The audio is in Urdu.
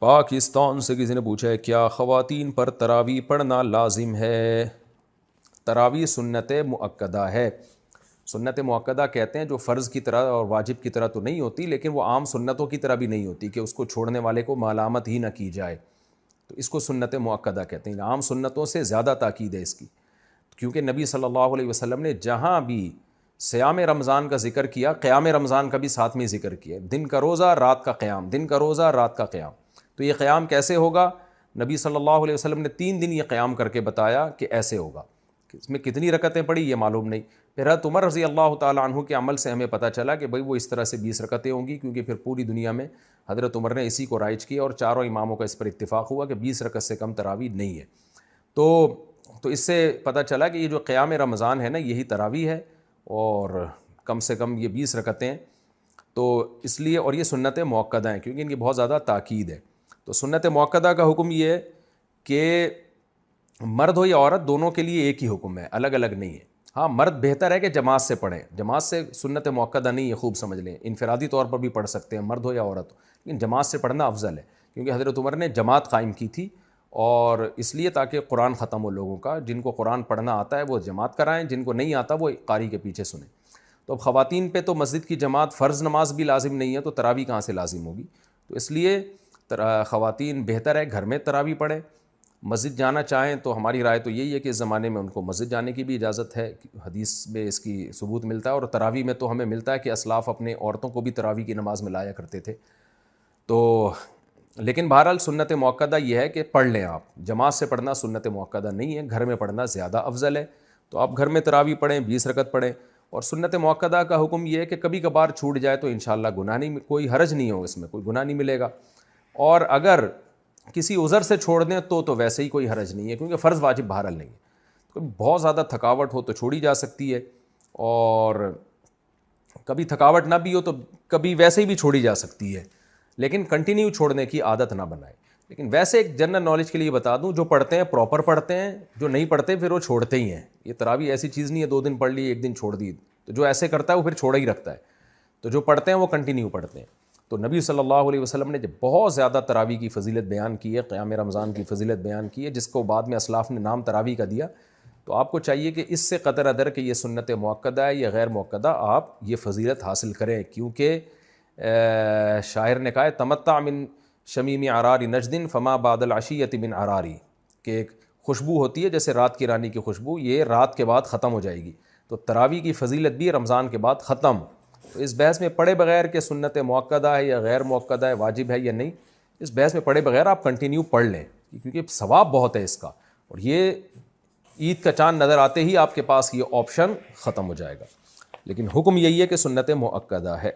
پاکستان سے کسی نے پوچھا ہے کیا خواتین پر تراویح پڑھنا لازم ہے؟ تراویح سنت مؤکدہ ہے. سنت مؤکدہ کہتے ہیں جو فرض کی طرح اور واجب کی طرح تو نہیں ہوتی، لیکن وہ عام سنتوں کی طرح بھی نہیں ہوتی کہ اس کو چھوڑنے والے کو ملامت ہی نہ کی جائے، تو اس کو سنت مؤکدہ کہتے ہیں. عام سنتوں سے زیادہ تاکید ہے اس کی، کیونکہ نبی صلی اللہ علیہ وسلم نے جہاں بھی صیام رمضان کا ذکر کیا، قیام رمضان کا بھی ساتھ میں ذکر کیا. دن کا روزہ رات کا قیام، دن کا روزہ رات کا قیام. تو یہ قیام کیسے ہوگا؟ نبی صلی اللہ علیہ وسلم نے 3 دن یہ قیام کر کے بتایا کہ ایسے ہوگا. اس میں کتنی رکعتیں پڑھی یہ معلوم نہیں. پھر حضرت عمر رضی اللہ تعالیٰ عنہ کے عمل سے ہمیں پتہ چلا کہ بھئی وہ اس طرح سے 20 رکعتیں ہوں گی، کیونکہ پھر پوری دنیا میں حضرت عمر نے اسی کو رائج کیا اور چاروں اماموں کا اس پر اتفاق ہوا کہ 20 رکعت سے کم تراویح نہیں ہے. تو اس سے پتہ چلا کہ یہ جو قیام رمضان ہے نا، یہی تراویح ہے، اور کم سے کم یہ 20 رکعتیں. تو اس لیے، اور یہ سنت مؤکدہ ہیں کیونکہ ان کی بہت زیادہ تاکید ہے. تو سنت مؤکدہ کا حکم یہ ہے کہ مرد ہو یا عورت دونوں کے لیے ایک ہی حکم ہے، الگ الگ نہیں ہے. ہاں، مرد بہتر ہے کہ جماعت سے پڑھیں، جماعت سے سنت مؤکدہ نہیں ہے، خوب سمجھ لیں. انفرادی طور پر بھی پڑھ سکتے ہیں، مرد ہو یا عورت ہو، لیکن جماعت سے پڑھنا افضل ہے، کیونکہ حضرت عمر نے جماعت قائم کی تھی، اور اس لیے تاکہ قرآن ختم ہو لوگوں کا. جن کو قرآن پڑھنا آتا ہے وہ جماعت کرائیں، جن کو نہیں آتا وہ قاری کے پیچھے سنیں. تو اب خواتین پہ تو مسجد کی جماعت فرض نماز بھی لازم نہیں ہے، تو تراویح کہاں سے لازم ہوگی؟ تو اس لیے خواتین بہتر ہے گھر میں تراویح پڑھیں. مسجد جانا چاہیں تو ہماری رائے تو یہی ہے کہ اس زمانے میں ان کو مسجد جانے کی بھی اجازت ہے، حدیث میں اس کی ثبوت ملتا ہے. اور تراویح میں تو ہمیں ملتا ہے کہ اسلاف اپنے عورتوں کو بھی تراویح کی نماز میں لایا کرتے تھے. تو لیکن بہرحال سنت مؤکدہ یہ ہے کہ پڑھ لیں آپ. جماعت سے پڑھنا سنت مؤکدہ نہیں ہے، گھر میں پڑھنا زیادہ افضل ہے. تو آپ گھر میں تراویح پڑھیں، 20 رکعت پڑھیں. اور سنت مؤکدہ کا حکم یہ ہے کہ کبھی کبھار چھوٹ جائے تو انشاءاللہ گناہ نہیں، کوئی حرج نہیں ہو، اس میں کوئی گناہ نہیں ملے گا. اور اگر کسی عذر سے چھوڑ دیں تو ویسے ہی کوئی حرج نہیں ہے، کیونکہ فرض واجب بہرحال نہیں ہے. تو بہت زیادہ تھکاوٹ ہو تو چھوڑی جا سکتی ہے، اور کبھی تھکاوٹ نہ بھی ہو تو کبھی ویسے ہی بھی چھوڑی جا سکتی ہے، لیکن کنٹینیو چھوڑنے کی عادت نہ بنائے. لیکن ویسے ایک جنرل نالج کے لیے بتا دوں، جو پڑھتے ہیں پراپر پڑھتے ہیں، جو نہیں پڑھتے پھر وہ چھوڑتے ہی ہیں. یہ تراویح ایسی چیز نہیں ہے 2 دن پڑھ لی 1 دن چھوڑ دی. تو جو ایسے کرتا ہے وہ پھر چھوڑا ہی رکھتا ہے. تو جو پڑھتے ہیں وہ کنٹینیو پڑھتے ہیں. تو نبی صلی اللہ علیہ وسلم نے جب بہت زیادہ تراویح کی فضیلت بیان کی ہے، قیام رمضان کی فضیلت بیان کی ہے، جس کو بعد میں اسلاف نے نام تراویح کا دیا، تو آپ کو چاہیے کہ اس سے قدر ادر کہ یہ سنت مؤکدہ ہے یا غیر مؤکدہ، آپ یہ فضیلت حاصل کریں. کیونکہ شاعر نے کہا ہے تمتع من شمیم عرار نجد فما بعد العشیۃ من عراری، کہ ایک خوشبو ہوتی ہے جیسے رات کی رانی کی خوشبو، یہ رات کے بعد ختم ہو جائے گی. تو تراویح کی فضیلت بھی رمضان کے بعد ختم. تو اس بحث میں پڑھے بغیر کہ سنت مؤکدہ ہے یا غیر مؤکدہ ہے، واجب ہے یا نہیں، اس بحث میں پڑھے بغیر آپ کنٹینیو پڑھ لیں، کیونکہ ثواب بہت ہے اس کا. اور یہ عید کا چاند نظر آتے ہی آپ کے پاس یہ آپشن ختم ہو جائے گا. لیکن حکم یہی ہے کہ سنت مؤکدہ ہے.